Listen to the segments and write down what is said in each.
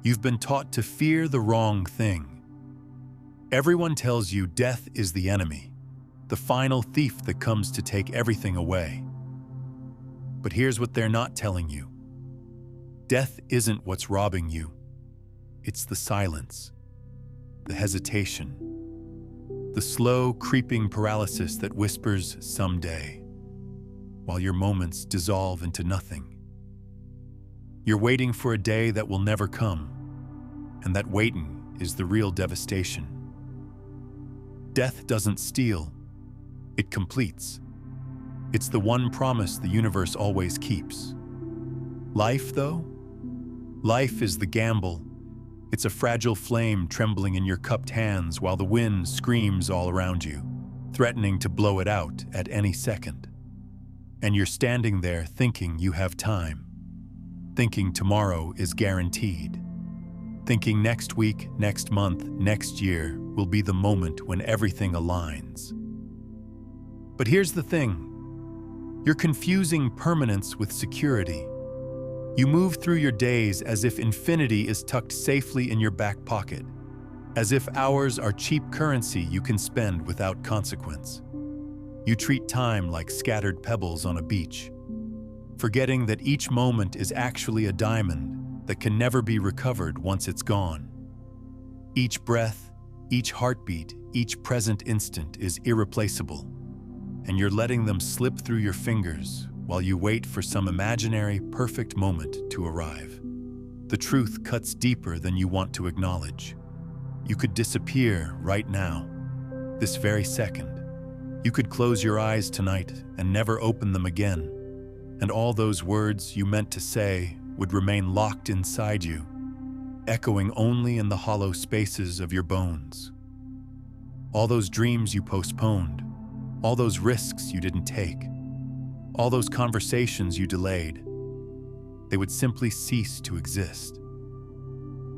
You've been taught to fear the wrong thing. Everyone tells you death is the enemy, the final thief that comes to take everything away. But here's what they're not telling you. Death isn't what's robbing you. It's the silence, the hesitation, the slow, creeping paralysis that whispers someday, while your moments dissolve into nothing. You're waiting for a day that will never come, and that waiting is the real devastation. Death doesn't steal, it completes. It's the one promise the universe always keeps. Life, though? Life is the gamble. It's a fragile flame trembling in your cupped hands while the wind screams all around you, threatening to blow it out at any second. And you're standing there thinking you have time, thinking tomorrow is guaranteed, thinking next week, next month, next year will be the moment when everything aligns. But here's the thing. You're confusing permanence with security. You move through your days as if infinity is tucked safely in your back pocket, as if hours are cheap currency you can spend without consequence. You treat time like scattered pebbles on a beach, forgetting that each moment is actually a diamond that can never be recovered once it's gone. Each breath, each heartbeat, each present instant is irreplaceable, and you're letting them slip through your fingers while you wait for some imaginary, perfect moment to arrive. The truth cuts deeper than you want to acknowledge. You could disappear right now, this very second. You could close your eyes tonight and never open them again, and all those words you meant to say would remain locked inside you, echoing only in the hollow spaces of your bones. All those dreams you postponed, all those risks you didn't take, all those conversations you delayed, they would simply cease to exist.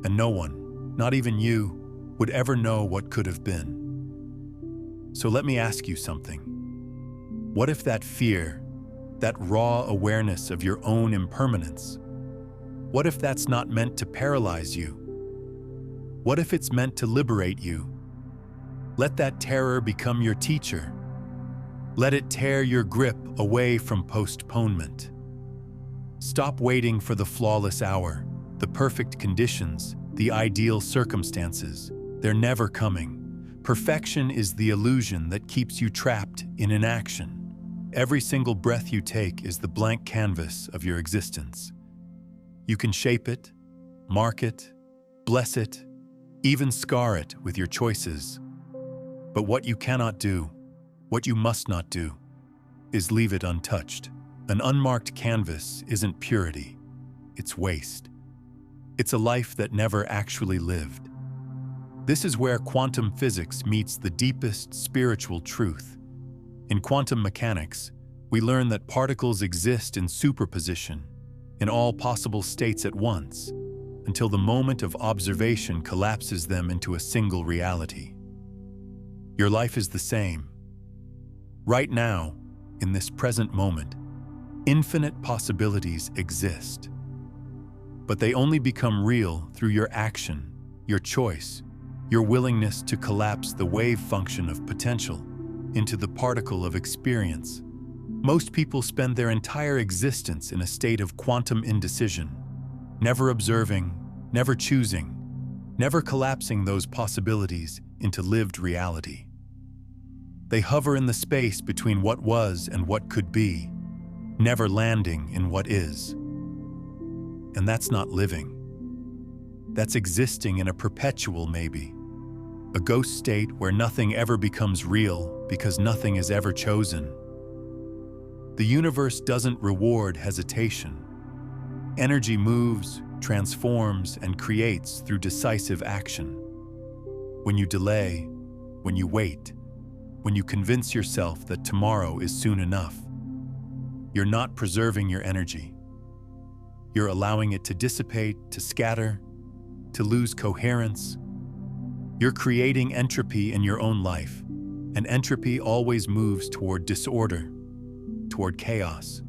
And no one, not even you, would ever know what could have been. So let me ask you something. What if that fear, that raw awareness of your own impermanence, what if that's not meant to paralyze you? What if it's meant to liberate you? Let that terror become your teacher. Let it tear your grip away from postponement. Stop waiting for the flawless hour, the perfect conditions, the ideal circumstances. They're never coming. Perfection is the illusion that keeps you trapped in inaction. Every single breath you take is the blank canvas of your existence. You can shape it, mark it, bless it, even scar it with your choices. But what you cannot do, what you must not do, is leave it untouched. An unmarked canvas isn't purity, it's waste. It's a life that never actually lived. This is where quantum physics meets the deepest spiritual truth. In quantum mechanics, we learn that particles exist in superposition, in all possible states at once, until the moment of observation collapses them into a single reality. Your life is the same. Right now, in this present moment, infinite possibilities exist. But they only become real through your action, your choice, your willingness to collapse the wave function of potential into the particle of experience. Most people spend their entire existence in a state of quantum indecision, never observing, never choosing, never collapsing those possibilities into lived reality. They hover in the space between what was and what could be, never landing in what is. And that's not living. That's existing in a perpetual maybe, a ghost state where nothing ever becomes real because nothing is ever chosen. The universe doesn't reward hesitation. Energy moves, transforms, and creates through decisive action. When you delay, when you wait, when you convince yourself that tomorrow is soon enough, you're not preserving your energy. You're allowing it to dissipate, to scatter, to lose coherence. You're creating entropy in your own life, and entropy always moves toward disorder, toward chaos,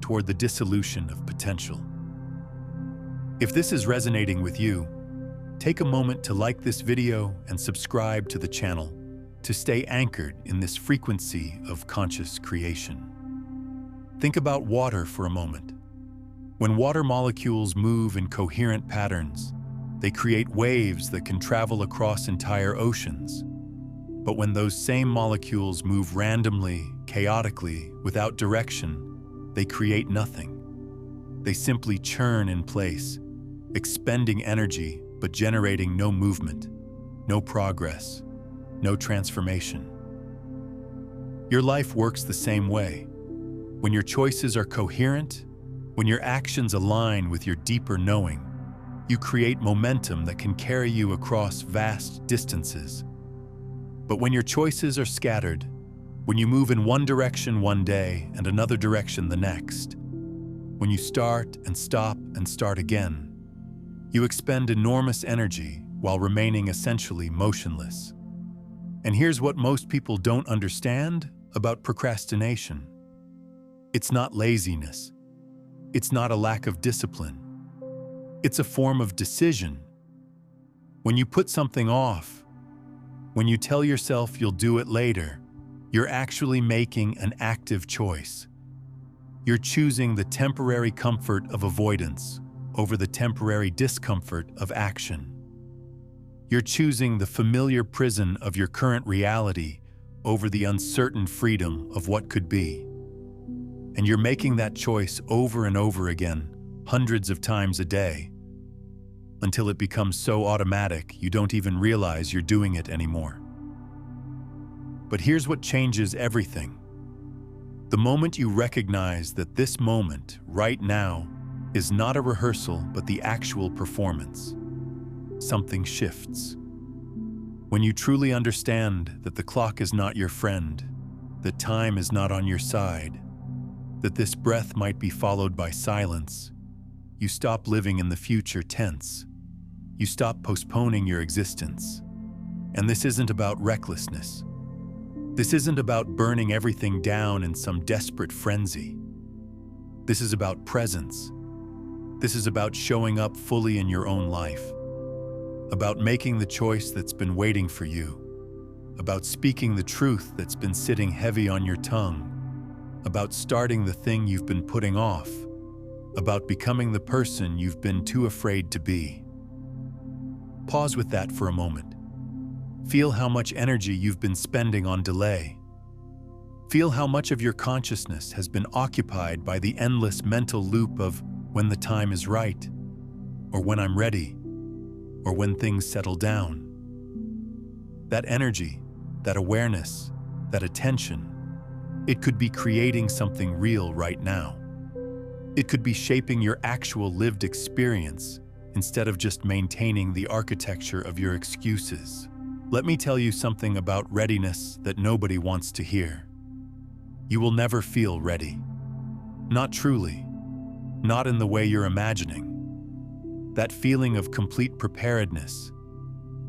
toward the dissolution of potential. If this is resonating with you, take a moment to like this video and subscribe to the channel to stay anchored in this frequency of conscious creation. Think about water for a moment. When water molecules move in coherent patterns, they create waves that can travel across entire oceans. But when those same molecules move randomly, chaotically, without direction, they create nothing. They simply churn in place, expending energy but generating no movement, no progress, no transformation. Your life works the same way. When your choices are coherent, when your actions align with your deeper knowing, you create momentum that can carry you across vast distances. But when your choices are scattered, when you move in one direction one day and another direction the next, when you start and stop and start again, you expend enormous energy while remaining essentially motionless. And here's what most people don't understand about procrastination. It's not laziness. It's not a lack of discipline. It's a form of decision. When you put something off, when you tell yourself you'll do it later, you're actually making an active choice. You're choosing the temporary comfort of avoidance over the temporary discomfort of action. You're choosing the familiar prison of your current reality over the uncertain freedom of what could be. And you're making that choice over and over again, hundreds of times a day, until it becomes so automatic you don't even realize you're doing it anymore. But here's what changes everything. The moment you recognize that this moment, right now, is not a rehearsal but the actual performance, something shifts. When you truly understand that the clock is not your friend, that time is not on your side, that this breath might be followed by silence, you stop living in the future tense. You stop postponing your existence. And this isn't about recklessness. This isn't about burning everything down in some desperate frenzy. This is about presence. This is about showing up fully in your own life, about making the choice that's been waiting for you, about speaking the truth that's been sitting heavy on your tongue, about starting the thing you've been putting off, about becoming the person you've been too afraid to be. Pause with that for a moment. Feel how much energy you've been spending on delay. Feel how much of your consciousness has been occupied by the endless mental loop of when the time is right, or when I'm ready, or when things settle down. That energy, that awareness, that attention, it could be creating something real right now. It could be shaping your actual lived experience instead of just maintaining the architecture of your excuses. Let me tell you something about readiness that nobody wants to hear. You will never feel ready. Not truly. Not in the way you're imagining. That feeling of complete preparedness,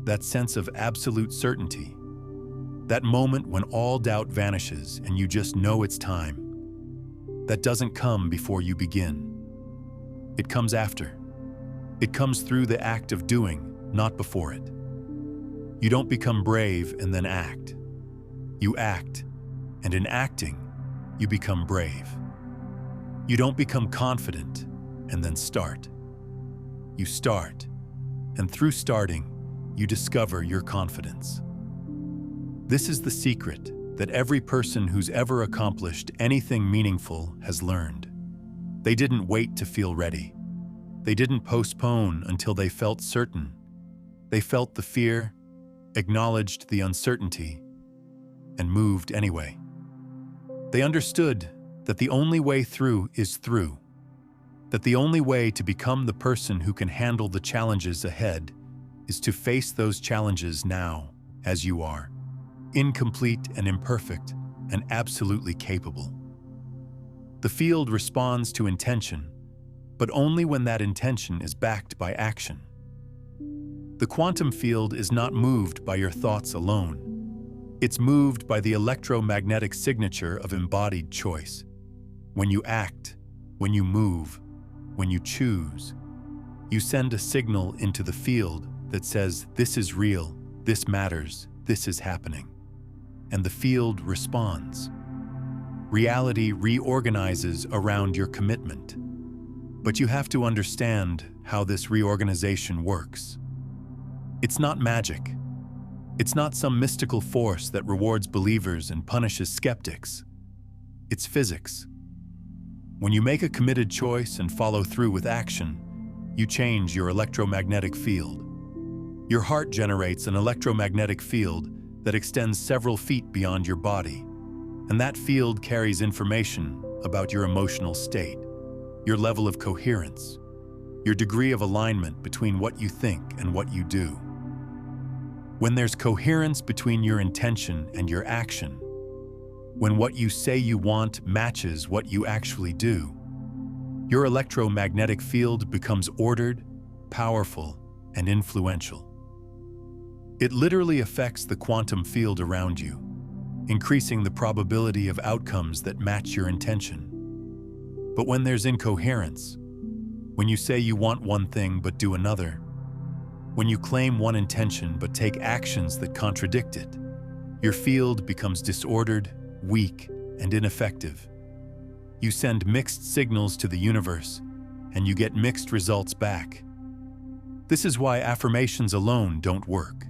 that sense of absolute certainty, that moment when all doubt vanishes and you just know it's time, that doesn't come before you begin. It comes after. It comes through the act of doing, not before it. You don't become brave and then act. You act, and in acting, you become brave. You don't become confident and then start. You start, and through starting, you discover your confidence. This is the secret that every person who's ever accomplished anything meaningful has learned. They didn't wait to feel ready. They didn't postpone until they felt certain. They felt the fear, acknowledged the uncertainty, and moved anyway. They understood that the only way through is through, that the only way to become the person who can handle the challenges ahead is to face those challenges now as you are, incomplete and imperfect and absolutely capable. The field responds to intention, but only when that intention is backed by action. The quantum field is not moved by your thoughts alone. It's moved by the electromagnetic signature of embodied choice. When you act, when you move, when you choose, You send a signal into the field that says, "This is real, this matters, this is happening." And the field responds. Reality reorganizes around your commitment. But you have to understand how this reorganization works. It's not magic. It's not some mystical force that rewards believers and punishes skeptics. It's physics. When you make a committed choice and follow through with action, you change your electromagnetic field. Your heart generates an electromagnetic field that extends several feet beyond your body, and that field carries information about your emotional state, your level of coherence, your degree of alignment between what you think and what you do. When there's coherence between your intention and your action, when what you say you want matches what you actually do, your electromagnetic field becomes ordered, powerful, and influential. It literally affects the quantum field around you, increasing the probability of outcomes that match your intention. But when there's incoherence, when you say you want one thing but do another, when you claim one intention but take actions that contradict it, your field becomes disordered, weak, and ineffective. You send mixed signals to the universe, and you get mixed results back. This is why affirmations alone don't work.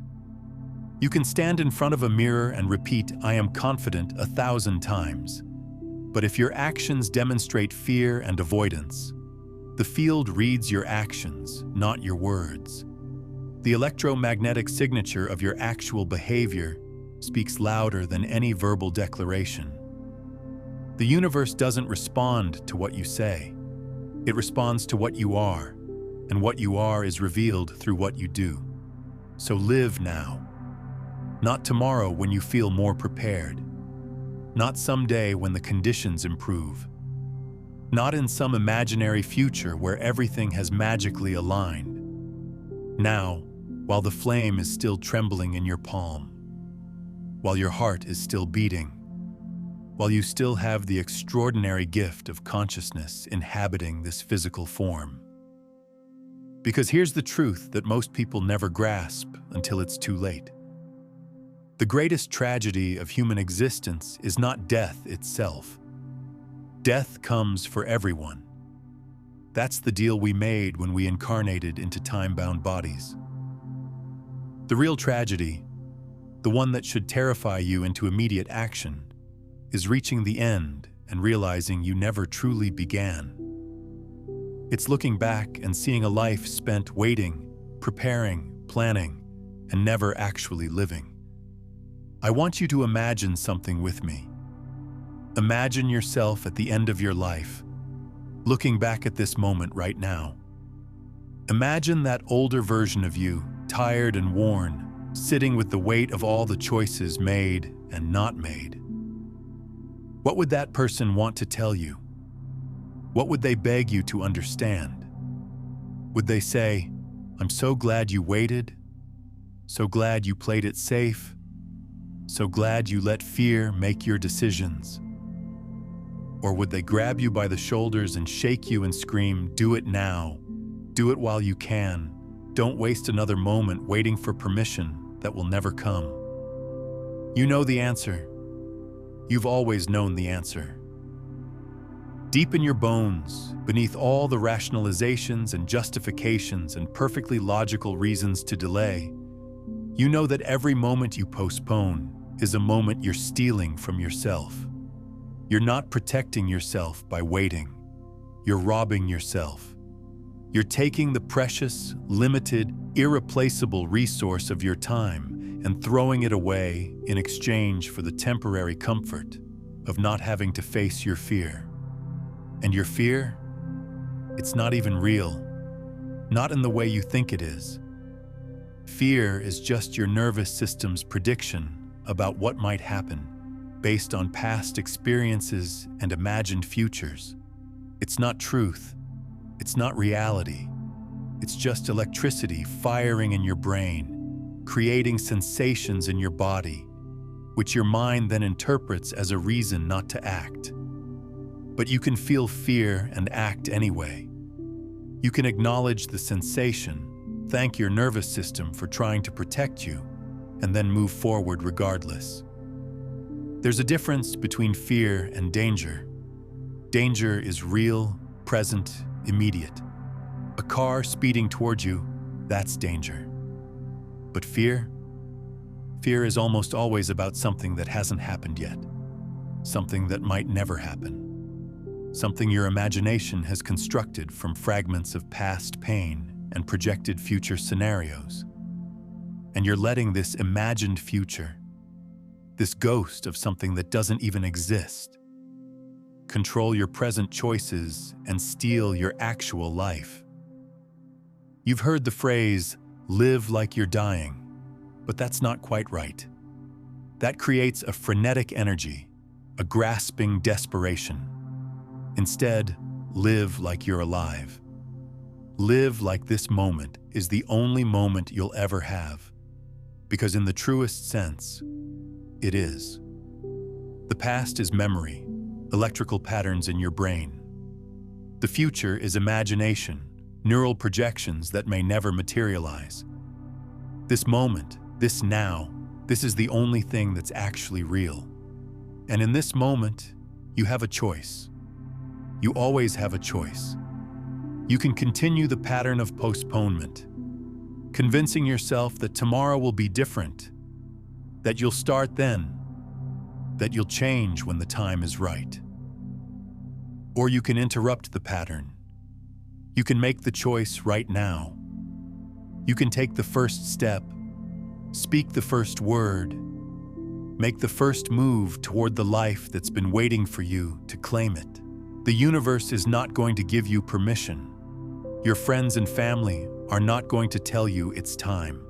You can stand in front of a mirror and repeat, "I am confident," 1,000 times. But if your actions demonstrate fear and avoidance, the field reads your actions, not your words. The electromagnetic signature of your actual behavior speaks louder than any verbal declaration. The universe doesn't respond to what you say. It responds to what you are, and what you are is revealed through what you do. So live now. Not tomorrow when you feel more prepared. Not someday when the conditions improve. Not in some imaginary future where everything has magically aligned. Now, while the flame is still trembling in your palm, while your heart is still beating, while you still have the extraordinary gift of consciousness inhabiting this physical form. Because here's the truth that most people never grasp until it's too late. The greatest tragedy of human existence is not death itself. Death comes for everyone. That's the deal we made when we incarnated into time-bound bodies. The real tragedy, the one that should terrify you into immediate action, is reaching the end and realizing you never truly began. It's looking back and seeing a life spent waiting, preparing, planning, and never actually living. I want you to imagine something with me. Imagine yourself at the end of your life, looking back at this moment right now. Imagine that older version of you, tired and worn, sitting with the weight of all the choices made and not made. What would that person want to tell you? What would they beg you to understand? Would they say, "I'm so glad you waited, so glad you played it safe, so glad you let fear make your decisions"? Or would they grab you by the shoulders and shake you and scream, "Do it now, do it while you can, don't waste another moment waiting for permission that will never come"? You know the answer. You've always known the answer. Deep in your bones, beneath all the rationalizations and justifications and perfectly logical reasons to delay, you know that every moment you postpone is a moment you're stealing from yourself. You're not protecting yourself by waiting. You're robbing yourself. You're taking the precious, limited, irreplaceable resource of your time and throwing it away in exchange for the temporary comfort of not having to face your fear. And your fear? It's not even real. Not in the way you think it is. Fear is just your nervous system's prediction about what might happen, based on past experiences and imagined futures. It's not truth. It's not reality. It's just electricity firing in your brain, creating sensations in your body, which your mind then interprets as a reason not to act. But you can feel fear and act anyway. You can acknowledge the sensation, thank your nervous system for trying to protect you, and then move forward regardless. There's a difference between fear and danger. Danger is real, present, immediate. A car speeding towards you, that's danger. But fear? Fear is almost always about something that hasn't happened yet. Something that might never happen. Something your imagination has constructed from fragments of past pain and projected future scenarios. And you're letting this imagined future, this ghost of something that doesn't even exist, control your present choices and steal your actual life. You've heard the phrase, live like you're dying, but that's not quite right. That creates a frenetic energy, a grasping desperation. Instead, live like you're alive. Live like this moment is the only moment you'll ever have, because in the truest sense, it is. The past is memory, electrical patterns in your brain. The future is imagination, neural projections that may never materialize. This moment, this now, this is the only thing that's actually real. And in this moment, you have a choice. You always have a choice. You can continue the pattern of postponement, convincing yourself that tomorrow will be different, that you'll start then, that you'll change when the time is right. Or you can interrupt the pattern. You can make the choice right now. You can take the first step, speak the first word, make the first move toward the life that's been waiting for you to claim it. The universe is not going to give you permission. Your friends and family are not going to tell you it's time.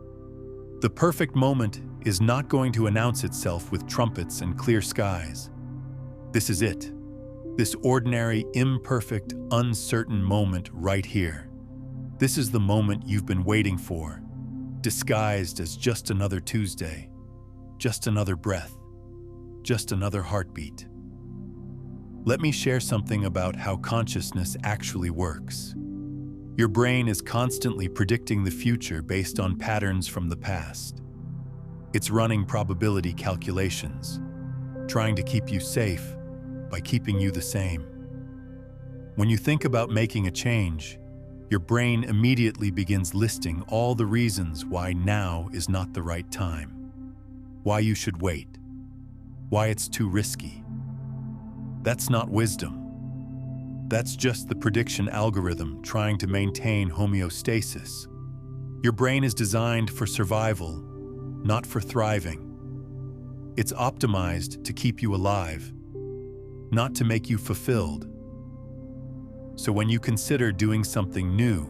The perfect moment is not going to announce itself with trumpets and clear skies. This is it. This ordinary, imperfect, uncertain moment right here. This is the moment you've been waiting for, disguised as just another Tuesday, just another breath, just another heartbeat. Let me share something about how consciousness actually works. Your brain is constantly predicting the future based on patterns from the past. It's running probability calculations, trying to keep you safe by keeping you the same. When you think about making a change, your brain immediately begins listing all the reasons why now is not the right time, why you should wait, why it's too risky. That's not wisdom. That's just the prediction algorithm trying to maintain homeostasis. Your brain is designed for survival, not for thriving. It's optimized to keep you alive, not to make you fulfilled. So when you consider doing something new,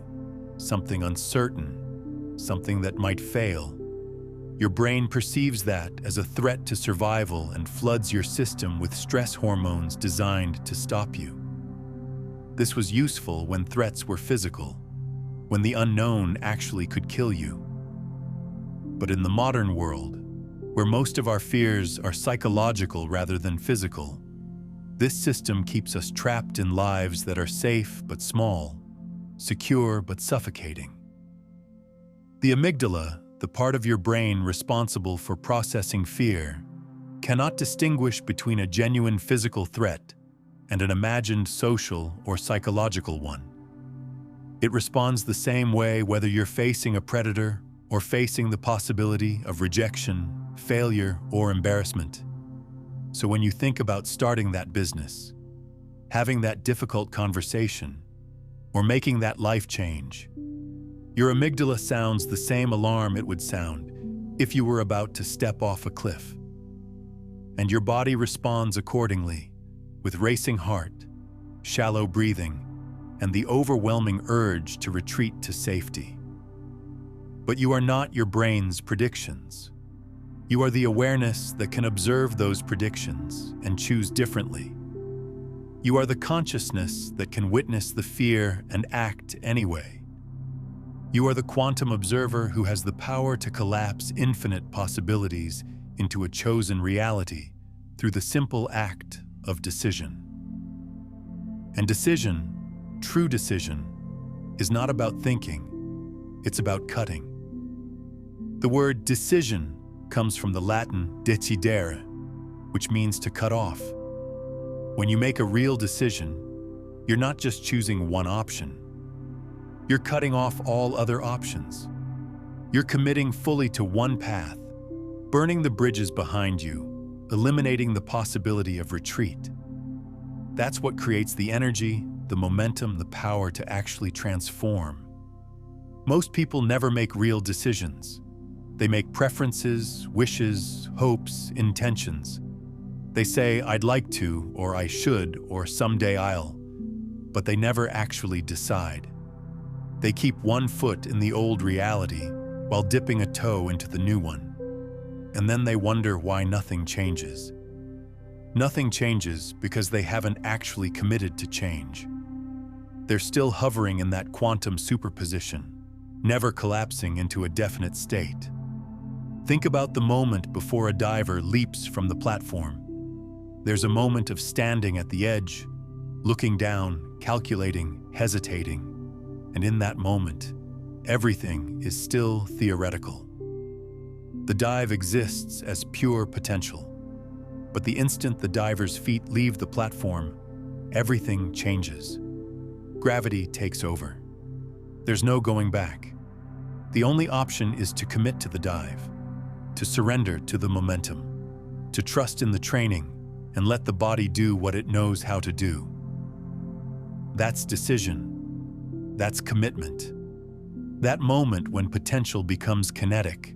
something uncertain, something that might fail, your brain perceives that as a threat to survival and floods your system with stress hormones designed to stop you. This was useful when threats were physical, when the unknown actually could kill you. But in the modern world, where most of our fears are psychological rather than physical, this system keeps us trapped in lives that are safe but small, secure but suffocating. The amygdala, the part of your brain responsible for processing fear, cannot distinguish between a genuine physical threat and an imagined social or psychological one. It responds the same way whether you're facing a predator or facing the possibility of rejection, failure, or embarrassment. So when you think about starting that business, having that difficult conversation, or making that life change, your amygdala sounds the same alarm it would sound if you were about to step off a cliff. And your body responds accordingly, with racing heart, shallow breathing, and the overwhelming urge to retreat to safety. But you are not your brain's predictions. You are the awareness that can observe those predictions and choose differently. You are the consciousness that can witness the fear and act anyway. You are the quantum observer who has the power to collapse infinite possibilities into a chosen reality through the simple act of decision. And decision, true decision, is not about thinking, it's about cutting. The word decision comes from the Latin decidere, which means to cut off. When you make a real decision, you're not just choosing one option. You're cutting off all other options. You're committing fully to one path, burning the bridges behind you, eliminating the possibility of retreat. That's what creates the energy, the momentum, the power to actually transform. Most people never make real decisions. They make preferences, wishes, hopes, intentions. They say, "I'd like to," or "I should," or "someday I'll," but they never actually decide. They keep one foot in the old reality while dipping a toe into the new one. And then they wonder why nothing changes. Nothing changes because they haven't actually committed to change. They're still hovering in that quantum superposition, never collapsing into a definite state. Think about the moment before a diver leaps from the platform. There's a moment of standing at the edge, looking down, calculating, hesitating. And in that moment, everything is still theoretical. The dive exists as pure potential. But the instant the diver's feet leave the platform, everything changes. Gravity takes over. There's no going back. The only option is to commit to the dive, to surrender to the momentum, to trust in the training and let the body do what it knows how to do. That's decision. That's commitment. That moment when potential becomes kinetic,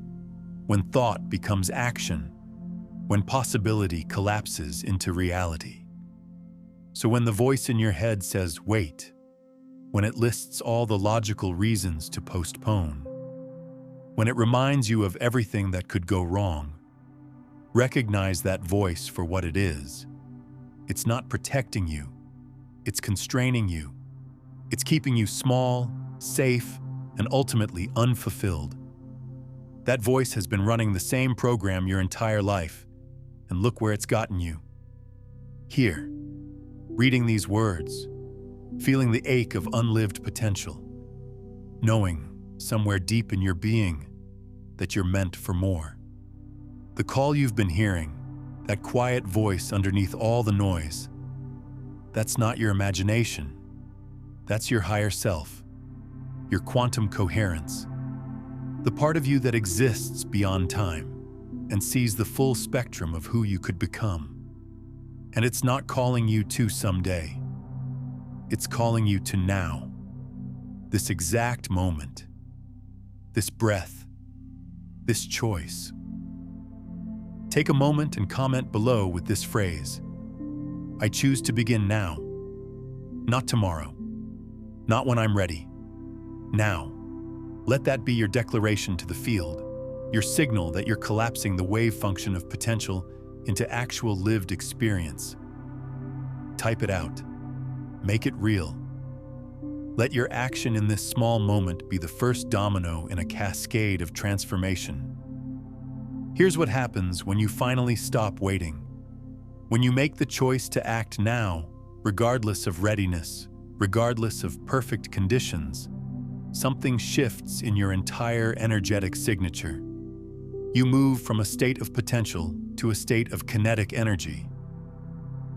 when thought becomes action, when possibility collapses into reality. So when the voice in your head says, "Wait," when it lists all the logical reasons to postpone, when it reminds you of everything that could go wrong, recognize that voice for what it is. It's not protecting you. It's constraining you. It's keeping you small, safe, and ultimately unfulfilled. That voice has been running the same program your entire life, and look where it's gotten you. Here, reading these words, feeling the ache of unlived potential, knowing somewhere deep in your being that you're meant for more. The call you've been hearing, that quiet voice underneath all the noise, that's not your imagination. That's your higher self, your quantum coherence, the part of you that exists beyond time and sees the full spectrum of who you could become. And it's not calling you to someday. It's calling you to now, this exact moment, this breath, this choice. Take a moment and comment below with this phrase: "I choose to begin now, not tomorrow, not when I'm ready, now." Let that be your declaration to the field, your signal that you're collapsing the wave function of potential into actual lived experience. Type it out. Make it real. Let your action in this small moment be the first domino in a cascade of transformation. Here's what happens when you finally stop waiting. When you make the choice to act now, regardless of readiness, regardless of perfect conditions, something shifts in your entire energetic signature. You move from a state of potential to a state of kinetic energy.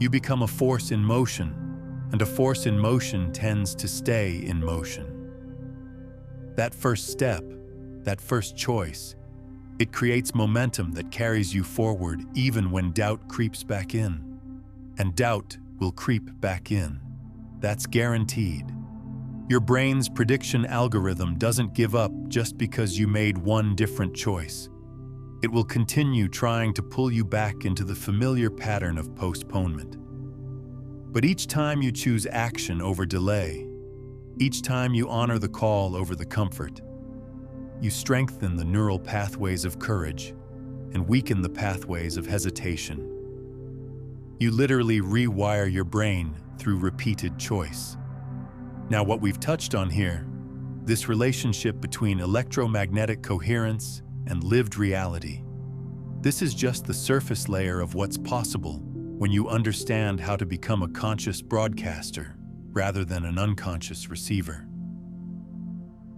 You become a force in motion, and a force in motion tends to stay in motion. That first step, that first choice, it creates momentum that carries you forward even when doubt creeps back in. And doubt will creep back in. That's guaranteed. Your brain's prediction algorithm doesn't give up just because you made one different choice. It will continue trying to pull you back into the familiar pattern of postponement. But each time you choose action over delay, each time you honor the call over the comfort, you strengthen the neural pathways of courage and weaken the pathways of hesitation. You literally rewire your brain through repeated choice. Now, what we've touched on here, this relationship between electromagnetic coherence and lived reality, this is just the surface layer of what's possible when you understand how to become a conscious broadcaster rather than an unconscious receiver.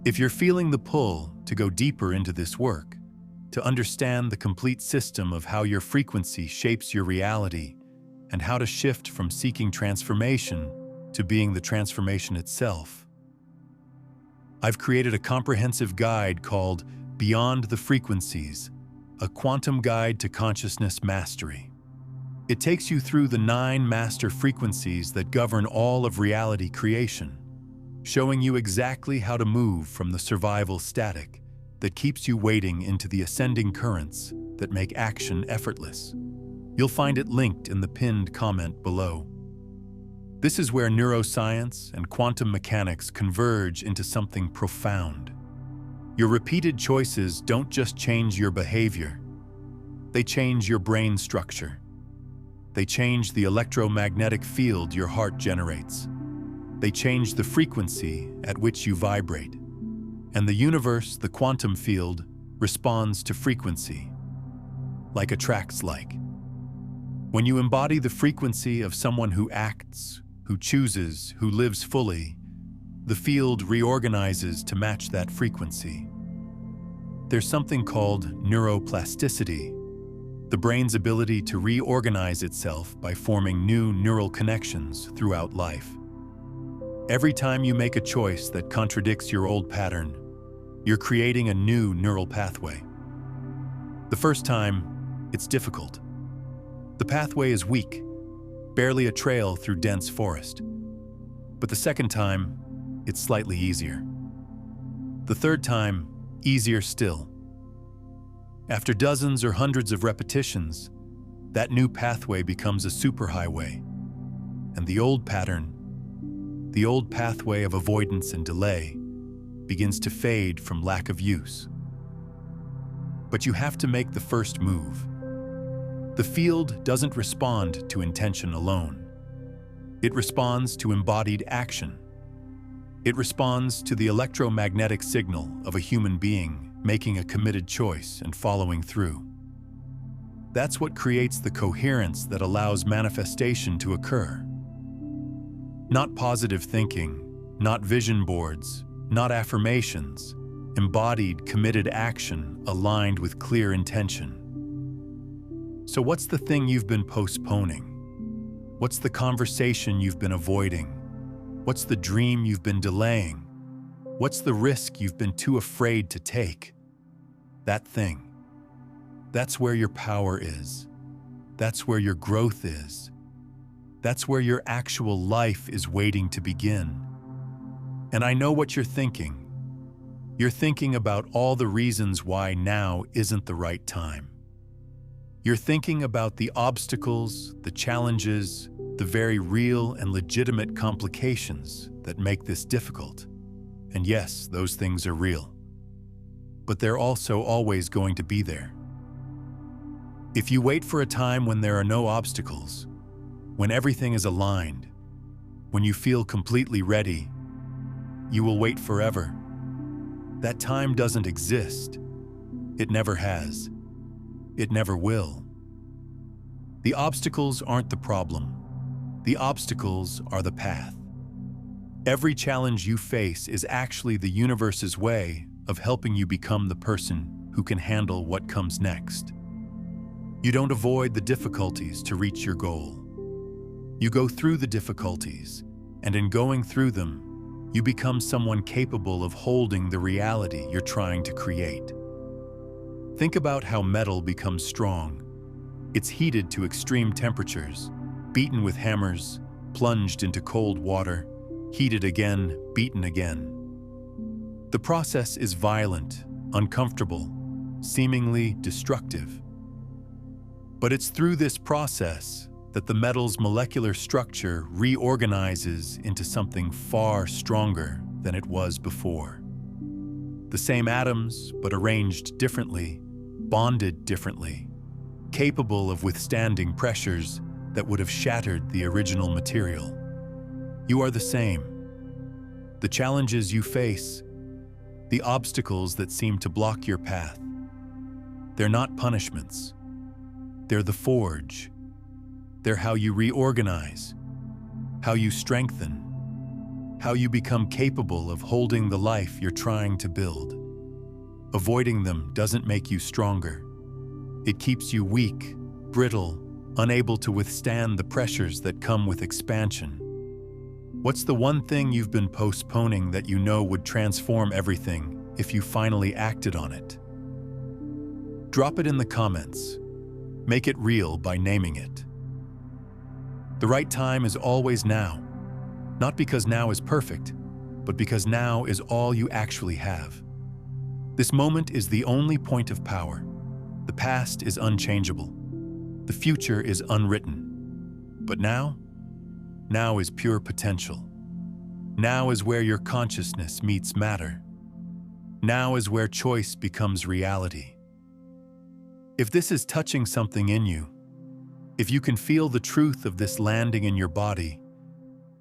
If you're feeling the pull to go deeper into this work, to understand the complete system of how your frequency shapes your reality and how to shift from seeking transformation to being the transformation itself, I've created a comprehensive guide called Beyond the Frequencies, a quantum guide to consciousness mastery. It takes you through the 9 master frequencies that govern all of reality creation, showing you exactly how to move from the survival static that keeps you waiting into the ascending currents that make action effortless. You'll find it linked in the pinned comment below. This is where neuroscience and quantum mechanics converge into something profound. Your repeated choices don't just change your behavior, they change your brain structure. They change the electromagnetic field your heart generates. They change the frequency at which you vibrate. And the universe, the quantum field, responds to frequency, like attracts like. When you embody the frequency of someone who acts, who chooses, who lives fully, the field reorganizes to match that frequency. There's something called neuroplasticity, the brain's ability to reorganize itself by forming new neural connections throughout life. Every time you make a choice that contradicts your old pattern, you're creating a new neural pathway. The first time, it's difficult. The pathway is weak, barely a trail through dense forest. But the second time, it's slightly easier. The third time, easier still. After dozens or hundreds of repetitions, that new pathway becomes a superhighway, and the old pattern, the old pathway of avoidance and delay, begins to fade from lack of use. But you have to make the first move. The field doesn't respond to intention alone. It responds to embodied action. It responds to the electromagnetic signal of a human being making a committed choice and following through. That's what creates the coherence that allows manifestation to occur. Not positive thinking, not vision boards, not affirmations, embodied, committed action aligned with clear intention. So what's the thing you've been postponing? What's the conversation you've been avoiding? What's the dream you've been delaying? What's the risk you've been too afraid to take? That thing. That's where your power is. That's where your growth is. That's where your actual life is waiting to begin. And I know what you're thinking. You're thinking about all the reasons why now isn't the right time. You're thinking about the obstacles, the challenges, the very real and legitimate complications that make this difficult. And yes, those things are real. But they're also always going to be there. If you wait for a time when there are no obstacles, when everything is aligned, when you feel completely ready, you will wait forever. That time doesn't exist. It never has. It never will. The obstacles aren't the problem. The obstacles are the path. Every challenge you face is actually the universe's way of helping you become the person who can handle what comes next. You don't avoid the difficulties to reach your goal. You go through the difficulties, and in going through them, you become someone capable of holding the reality you're trying to create. Think about how metal becomes strong. It's heated to extreme temperatures, beaten with hammers, plunged into cold water, heated again, beaten again. The process is violent, uncomfortable, seemingly destructive. But it's through this process that the metal's molecular structure reorganizes into something far stronger than it was before. The same atoms, but arranged differently, bonded differently, capable of withstanding pressures that would have shattered the original material. You are the same. The challenges you face, the obstacles that seem to block your path, they're not punishments. They're the forge. They're how you reorganize, how you strengthen, how you become capable of holding the life you're trying to build. Avoiding them doesn't make you stronger. It keeps you weak, brittle, unable to withstand the pressures that come with expansion. What's the one thing you've been postponing that you know would transform everything if you finally acted on it? Drop it in the comments. Make it real by naming it. The right time is always now. Not because now is perfect, but because now is all you actually have. This moment is the only point of power. The past is unchangeable. The future is unwritten. But now is pure potential. Now is where your consciousness meets matter. Now is where choice becomes reality. If this is touching something in you, if you can feel the truth of this landing in your body,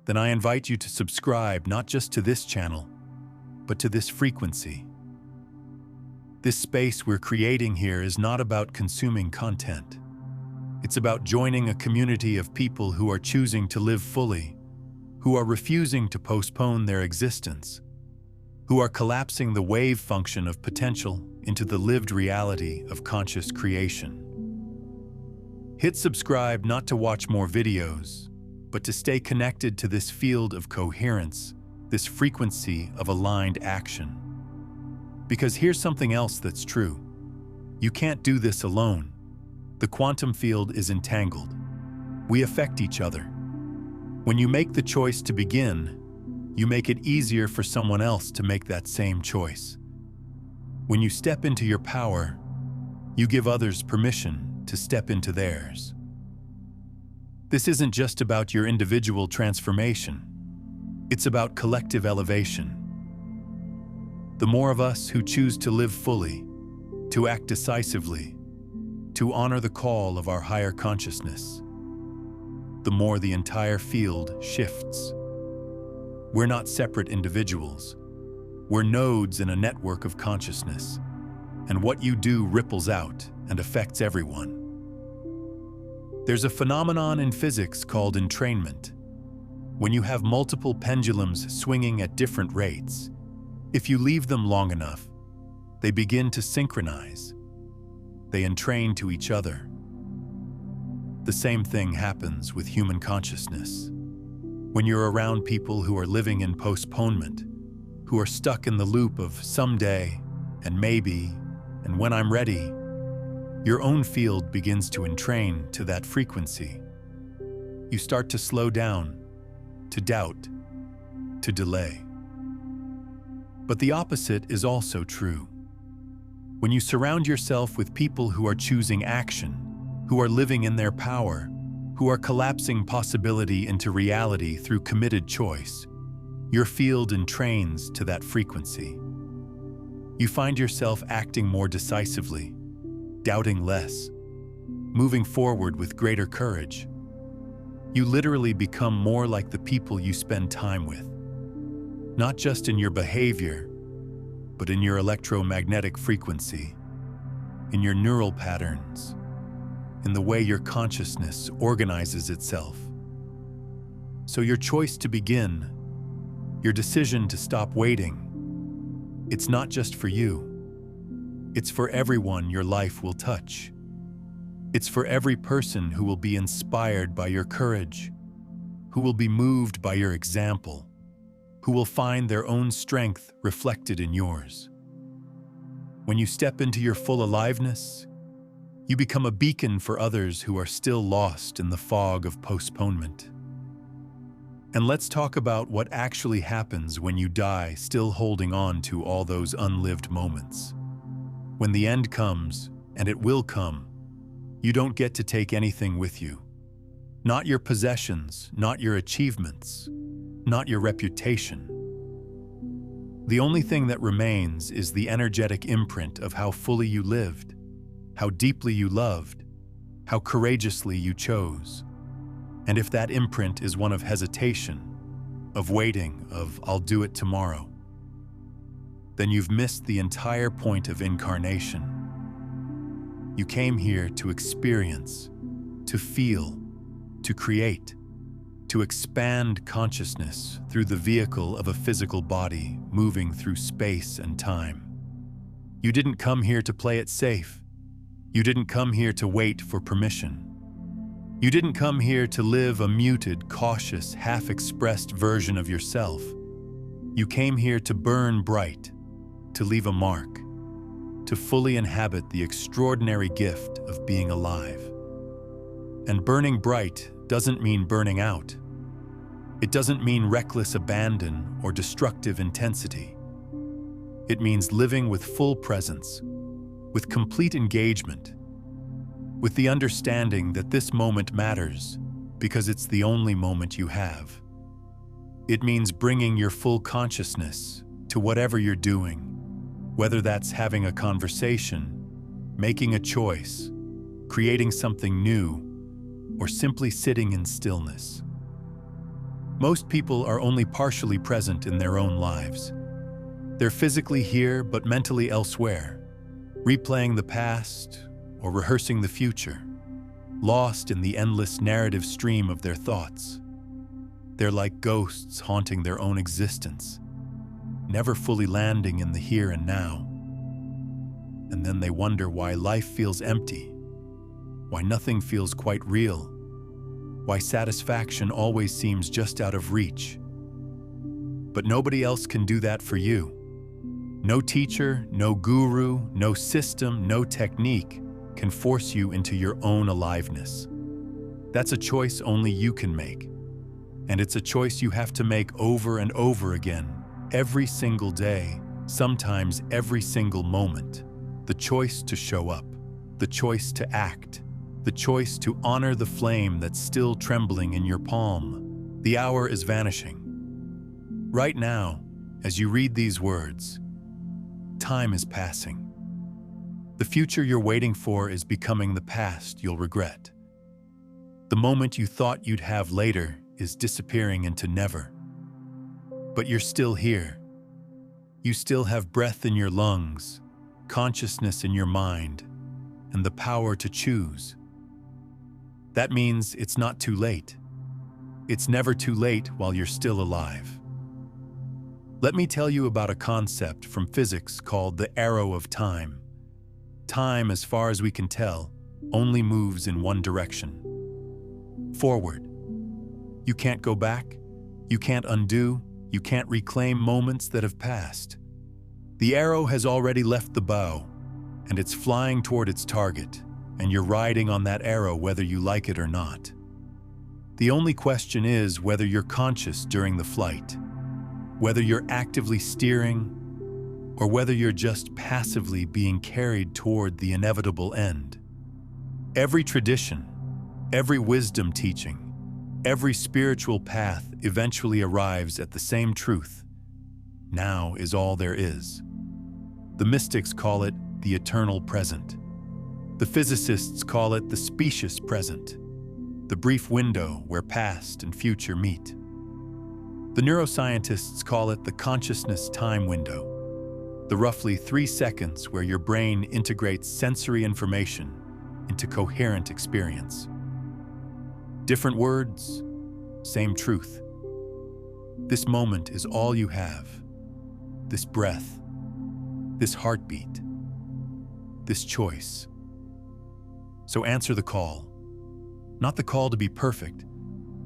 then I invite you to subscribe not just to this channel, but to this frequency. This space we're creating here is not about consuming content. It's about joining a community of people who are choosing to live fully, who are refusing to postpone their existence, who are collapsing the wave function of potential into the lived reality of conscious creation. Hit subscribe not to watch more videos, but to stay connected to this field of coherence, this frequency of aligned action. Because here's something else that's true. You can't do this alone. The quantum field is entangled. We affect each other. When you make the choice to begin, you make it easier for someone else to make that same choice. When you step into your power, you give others permission to step into theirs. This isn't just about your individual transformation. It's about collective elevation. The more of us who choose to live fully, to act decisively, to honor the call of our higher consciousness, the more the entire field shifts. We're not separate individuals. We're nodes in a network of consciousness, and what you do ripples out and affects everyone. There's a phenomenon in physics called entrainment. When you have multiple pendulums swinging at different rates, if you leave them long enough, they begin to synchronize. They entrain to each other. The same thing happens with human consciousness. When you're around people who are living in postponement, who are stuck in the loop of someday and maybe and when I'm ready, your own field begins to entrain to that frequency. You start to slow down, to doubt, to delay. But the opposite is also true. When you surround yourself with people who are choosing action, who are living in their power, who are collapsing possibility into reality through committed choice, your field entrains to that frequency. You find yourself acting more decisively, doubting less, moving forward with greater courage. You literally become more like the people you spend time with, not just in your behavior, but in your electromagnetic frequency, in your neural patterns, in the way your consciousness organizes itself. So your choice to begin, your decision to stop waiting, it's not just for you. It's for everyone your life will touch. It's for every person who will be inspired by your courage, who will be moved by your example, who will find their own strength reflected in yours. When you step into your full aliveness, you become a beacon for others who are still lost in the fog of postponement. And let's talk about what actually happens when you die still holding on to all those unlived moments. When the end comes, and it will come, you don't get to take anything with you. Not your possessions, not your achievements, not your reputation. The only thing that remains is the energetic imprint of how fully you lived, how deeply you loved, how courageously you chose. And if that imprint is one of hesitation, of waiting, of "I'll do it tomorrow," then you've missed the entire point of incarnation. You came here to experience, to feel, to create, to expand consciousness through the vehicle of a physical body moving through space and time. You didn't come here to play it safe. You didn't come here to wait for permission. You didn't come here to live a muted, cautious, half-expressed version of yourself. You came here to burn bright, to leave a mark, to fully inhabit the extraordinary gift of being alive. And burning bright doesn't mean burning out. It doesn't mean reckless abandon or destructive intensity. It means living with full presence, with complete engagement, with the understanding that this moment matters because it's the only moment you have. It means bringing your full consciousness to whatever you're doing, whether that's having a conversation, making a choice, creating something new, or simply sitting in stillness. Most people are only partially present in their own lives. They're physically here but mentally elsewhere, replaying the past or rehearsing the future, lost in the endless narrative stream of their thoughts. They're like ghosts haunting their own existence, never fully landing in the here and now. And then they wonder why life feels empty, why nothing feels quite real, why satisfaction always seems just out of reach. But nobody else can do that for you. No teacher, no guru, no system, no technique can force you into your own aliveness. That's a choice only you can make. And it's a choice you have to make over and over again, every single day, sometimes every single moment. The choice to show up, the choice to act, the choice to honor the flame that's still trembling in your palm. The hour is vanishing. Right now, as you read these words, time is passing. The future you're waiting for is becoming the past you'll regret. The moment you thought you'd have later is disappearing into never. But you're still here. You still have breath in your lungs, consciousness in your mind, and the power to choose. That means it's not too late. It's never too late while you're still alive. Let me tell you about a concept from physics called the arrow of time. Time, as far as we can tell, only moves in one direction: forward. You can't go back, you can't undo, you can't reclaim moments that have passed. The arrow has already left the bow, and it's flying toward its target, and you're riding on that arrow whether you like it or not. The only question is whether you're conscious during the flight, whether you're actively steering, or whether you're just passively being carried toward the inevitable end. Every tradition, every wisdom teaching, every spiritual path eventually arrives at the same truth: now is all there is. The mystics call it the eternal present. The physicists call it the specious present, the brief window where past and future meet. The neuroscientists call it the consciousness time window, the roughly 3 seconds where your brain integrates sensory information into coherent experience. Different words, same truth. This moment is all you have. This breath, this heartbeat, this choice. So answer the call. Not the call to be perfect,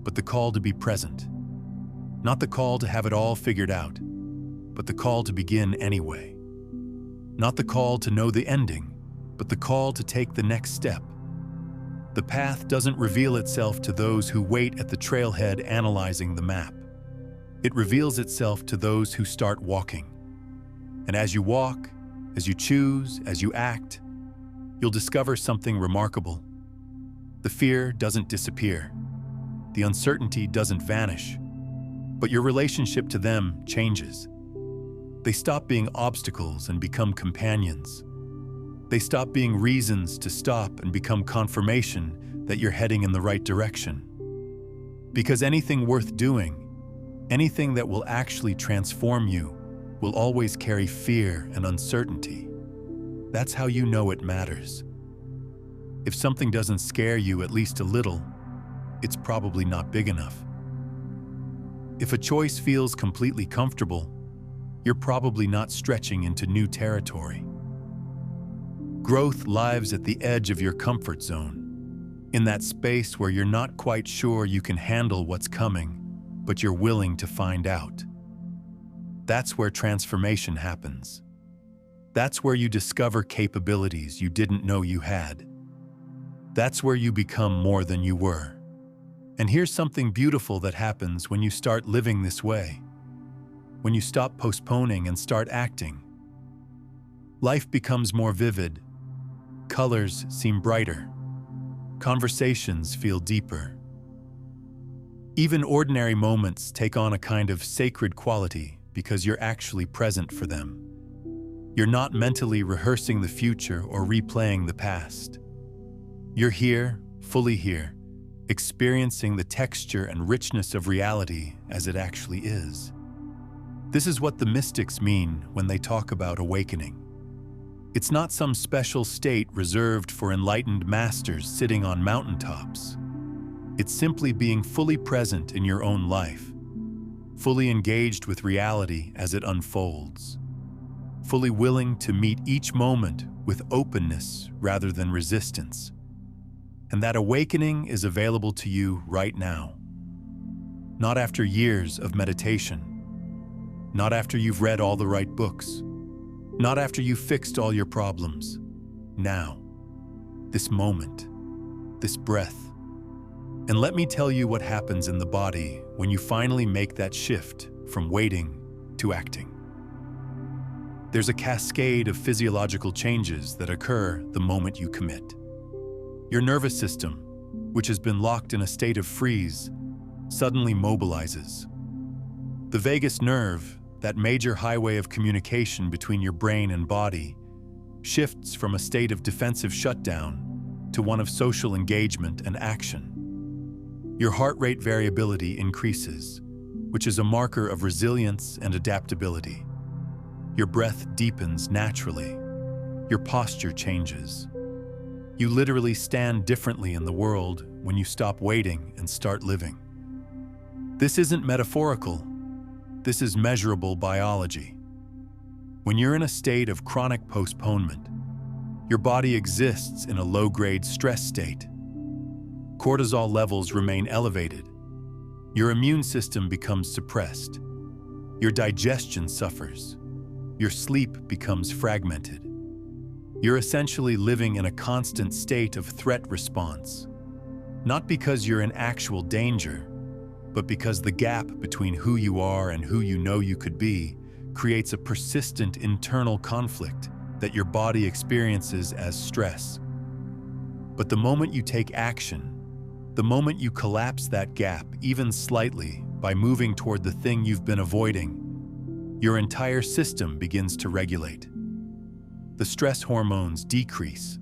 but the call to be present. Not the call to have it all figured out, but the call to begin anyway. Not the call to know the ending, but the call to take the next step. The path doesn't reveal itself to those who wait at the trailhead analyzing the map. It reveals itself to those who start walking. And as you walk, as you choose, as you act, you'll discover something remarkable. The fear doesn't disappear. The uncertainty doesn't vanish. But your relationship to them changes. They stop being obstacles and become companions. They stop being reasons to stop and become confirmation that you're heading in the right direction. Because anything worth doing, anything that will actually transform you, will always carry fear and uncertainty. That's how you know it matters. If something doesn't scare you at least a little, it's probably not big enough. If a choice feels completely comfortable, you're probably not stretching into new territory. Growth lives at the edge of your comfort zone, in that space where you're not quite sure you can handle what's coming, but you're willing to find out. That's where transformation happens. That's where you discover capabilities you didn't know you had. That's where you become more than you were. And here's something beautiful that happens when you start living this way. When you stop postponing and start acting. Life becomes more vivid. Colors seem brighter. Conversations feel deeper. Even ordinary moments take on a kind of sacred quality because you're actually present for them. You're not mentally rehearsing the future or replaying the past. You're here, fully here, experiencing the texture and richness of reality as it actually is. This is what the mystics mean when they talk about awakening. It's not some special state reserved for enlightened masters sitting on mountaintops. It's simply being fully present in your own life, fully engaged with reality as it unfolds, fully willing to meet each moment with openness rather than resistance. And that awakening is available to you right now. Not after years of meditation, not after you've read all the right books, not after you've fixed all your problems. Now, this moment, this breath. And let me tell you what happens in the body when you finally make that shift from waiting to acting. There's a cascade of physiological changes that occur the moment you commit. Your nervous system, which has been locked in a state of freeze, suddenly mobilizes. The vagus nerve, that major highway of communication between your brain and body, shifts from a state of defensive shutdown to one of social engagement and action. Your heart rate variability increases, which is a marker of resilience and adaptability. Your breath deepens naturally. Your posture changes. You literally stand differently in the world when you stop waiting and start living. This isn't metaphorical. This is measurable biology. When you're in a state of chronic postponement, your body exists in a low-grade stress state. Cortisol levels remain elevated. Your immune system becomes suppressed. Your digestion suffers. Your sleep becomes fragmented. You're essentially living in a constant state of threat response, not because you're in actual danger, but because the gap between who you are and who you know you could be creates a persistent internal conflict that your body experiences as stress. But the moment you take action, the moment you collapse that gap even slightly by moving toward the thing you've been avoiding, your entire system begins to regulate. The stress hormones decrease.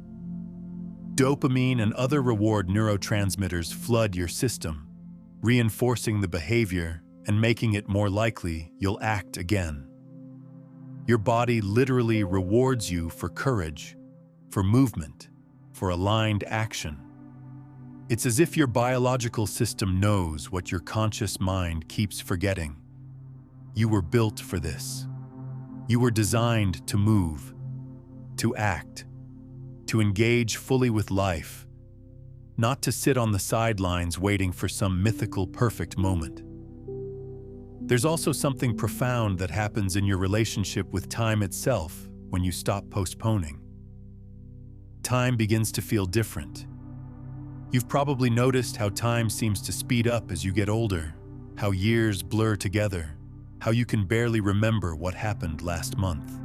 Dopamine and other reward neurotransmitters flood your system, reinforcing the behavior and making it more likely you'll act again. Your body literally rewards you for courage, for movement, for aligned action. It's as if your biological system knows what your conscious mind keeps forgetting. You were built for this. You were designed to move, to act, to engage fully with life, not to sit on the sidelines waiting for some mythical perfect moment. There's also something profound that happens in your relationship with time itself when you stop postponing. Time begins to feel different. You've probably noticed how time seems to speed up as you get older, how years blur together, how you can barely remember what happened last month.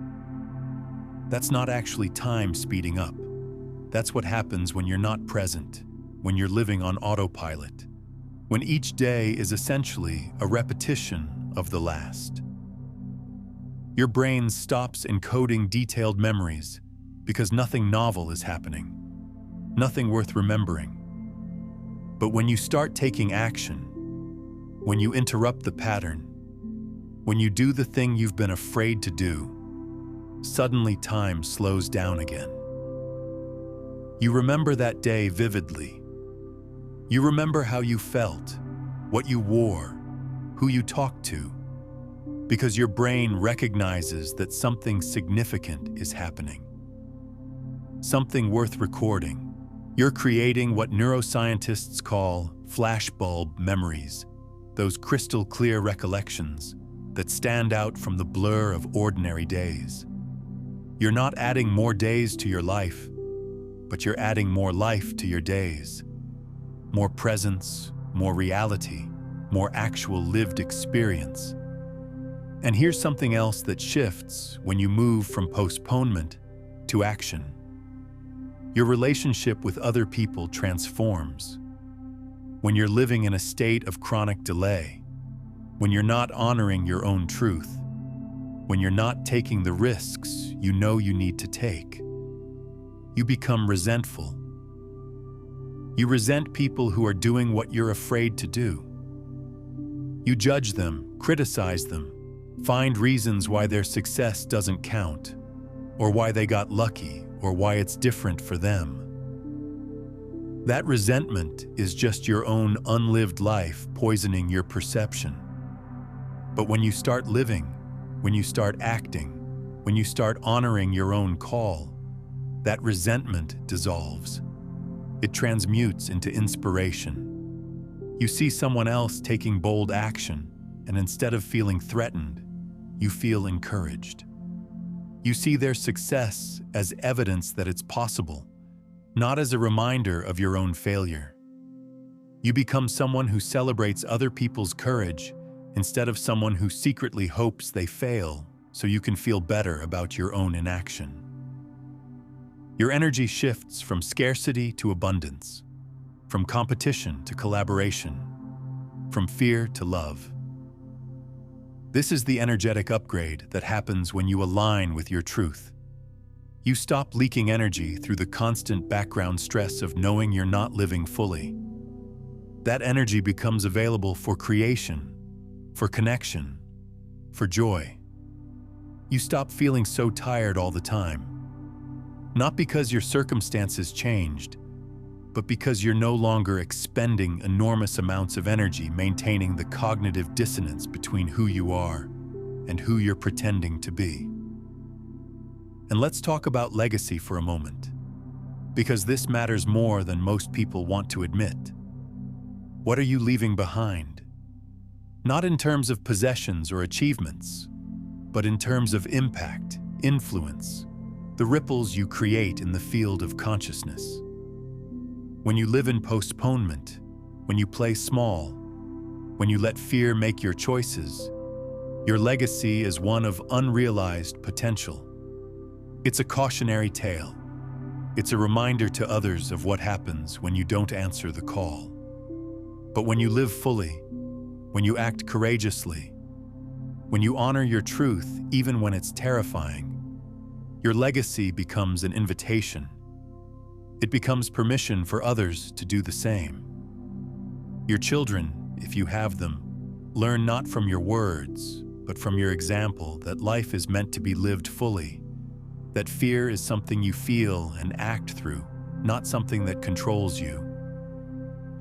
That's not actually time speeding up. That's what happens when you're not present, when you're living on autopilot, when each day is essentially a repetition of the last. Your brain stops encoding detailed memories because nothing novel is happening, nothing worth remembering. But when you start taking action, when you interrupt the pattern, when you do the thing you've been afraid to do, suddenly time slows down again. You remember that day vividly. You remember how you felt, what you wore, who you talk to, because your brain recognizes that something significant is happening, something worth recording. You're creating what neuroscientists call flashbulb memories, those crystal clear recollections that stand out from the blur of ordinary days. You're not adding more days to your life, but you're adding more life to your days. More presence, more reality, more actual lived experience. And here's something else that shifts when you move from postponement to action. Your relationship with other people transforms. When you're living in a state of chronic delay, when you're not honoring your own truth, when you're not taking the risks you know you need to take, you become resentful. You resent people who are doing what you're afraid to do. You judge them, criticize them, find reasons why their success doesn't count, or why they got lucky, or why it's different for them. That resentment is just your own unlived life poisoning your perception. But when you start living, when you start acting, when you start honoring your own call, that resentment dissolves. It transmutes into inspiration. You see someone else taking bold action, and instead of feeling threatened, you feel encouraged. You see their success as evidence that it's possible, not as a reminder of your own failure. You become someone who celebrates other people's courage instead of someone who secretly hopes they fail so you can feel better about your own inaction. Your energy shifts from scarcity to abundance, from competition to collaboration, from fear to love. This is the energetic upgrade that happens when you align with your truth. You stop leaking energy through the constant background stress of knowing you're not living fully. That energy becomes available for creation, for connection, for joy. You stop feeling so tired all the time. Not because your circumstances changed, but because you're no longer expending enormous amounts of energy maintaining the cognitive dissonance between who you are and who you're pretending to be. And let's talk about legacy for a moment, because this matters more than most people want to admit. What are you leaving behind? Not in terms of possessions or achievements, but in terms of impact, influence, the ripples you create in the field of consciousness. When you live in postponement, when you play small, when you let fear make your choices, your legacy is one of unrealized potential. It's a cautionary tale. It's a reminder to others of what happens when you don't answer the call. But when you live fully, when you act courageously, when you honor your truth even when it's terrifying, your legacy becomes an invitation. It becomes permission for others to do the same. Your children, if you have them, learn not from your words, but from your example that life is meant to be lived fully, that fear is something you feel and act through, not something that controls you.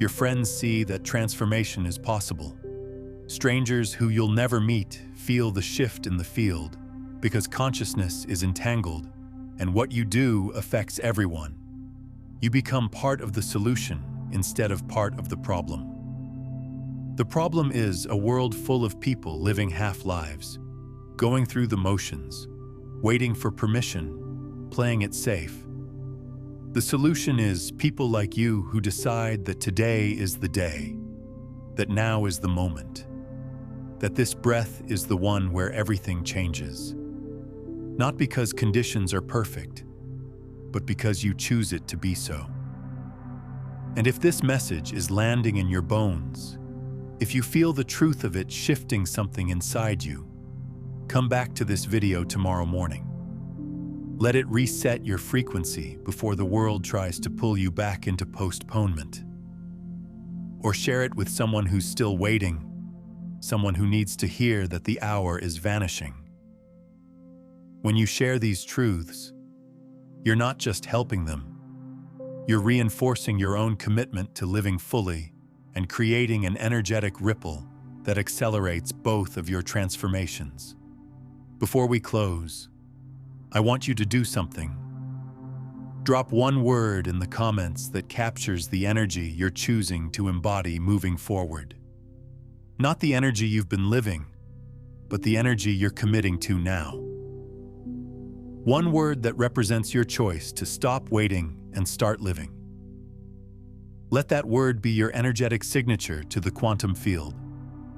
Your friends see that transformation is possible. Strangers who you'll never meet feel the shift in the field, because consciousness is entangled, and what you do affects everyone. You become part of the solution instead of part of the problem. The problem is a world full of people living half-lives, going through the motions, waiting for permission, playing it safe. The solution is people like you who decide that today is the day, that now is the moment, that this breath is the one where everything changes. Not because conditions are perfect, but because you choose it to be so. And if this message is landing in your bones, if you feel the truth of it shifting something inside you, come back to this video tomorrow morning. Let it reset your frequency before the world tries to pull you back into postponement. Or share it with someone who's still waiting, someone who needs to hear that the hour is vanishing. When you share these truths, you're not just helping them, you're reinforcing your own commitment to living fully and creating an energetic ripple that accelerates both of your transformations. Before we close, I want you to do something. Drop one word in the comments that captures the energy you're choosing to embody moving forward. Not the energy you've been living, but the energy you're committing to now. One word that represents your choice to stop waiting and start living. Let that word be your energetic signature to the quantum field,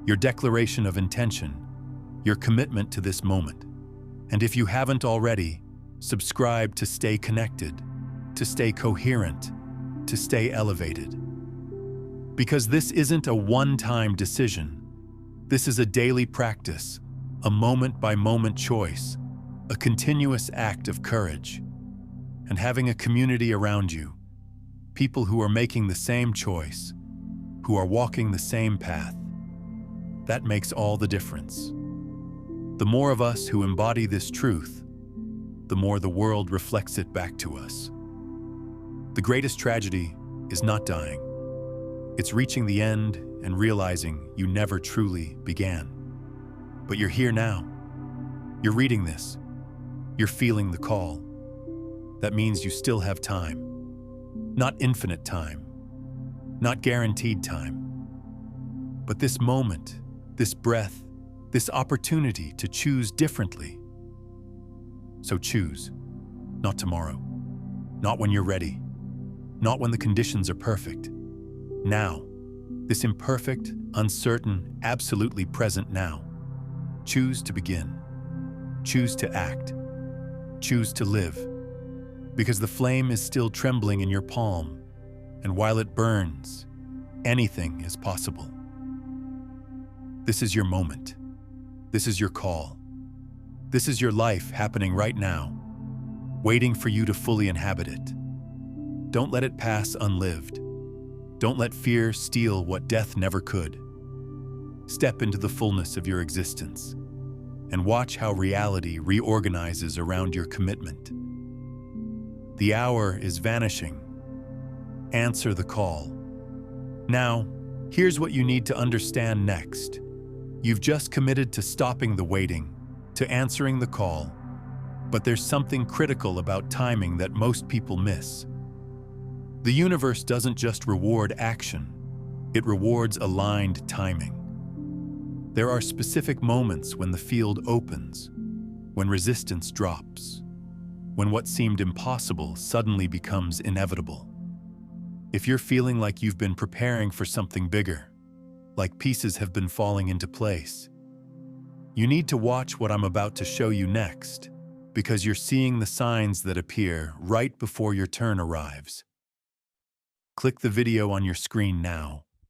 your declaration of intention, your commitment to this moment. And if you haven't already, subscribe to stay connected, to stay coherent, to stay elevated. Because this isn't a one-time decision. This is a daily practice, a moment-by-moment choice, a continuous act of courage. And having a community around you, people who are making the same choice, who are walking the same path, that makes all the difference. The more of us who embody this truth, the more the world reflects it back to us. The greatest tragedy is not dying. It's reaching the end and realizing you never truly began. But you're here now. You're reading this. You're feeling the call. That means you still have time. Not infinite time. Not guaranteed time. But this moment, this breath, this opportunity to choose differently. So choose. Not tomorrow. Not when you're ready. Not when the conditions are perfect. Now. This imperfect, uncertain, absolutely present now. Choose to begin. Choose to act. Choose to live. Because the flame is still trembling in your palm, and while it burns, anything is possible. This is your moment. This is your call. This is your life happening right now, waiting for you to fully inhabit it. Don't let it pass unlived. Don't let fear steal what death never could. Step into the fullness of your existence and watch how reality reorganizes around your commitment. The hour is vanishing. Answer the call. Now, here's what you need to understand next. You've just committed to stopping the waiting, to answering the call, but there's something critical about timing that most people miss. The universe doesn't just reward action, it rewards aligned timing. There are specific moments when the field opens, when resistance drops, when what seemed impossible suddenly becomes inevitable. If you're feeling like you've been preparing for something bigger, like pieces have been falling into place, you need to watch what I'm about to show you next, because you're seeing the signs that appear right before your turn arrives. Click the video on your screen now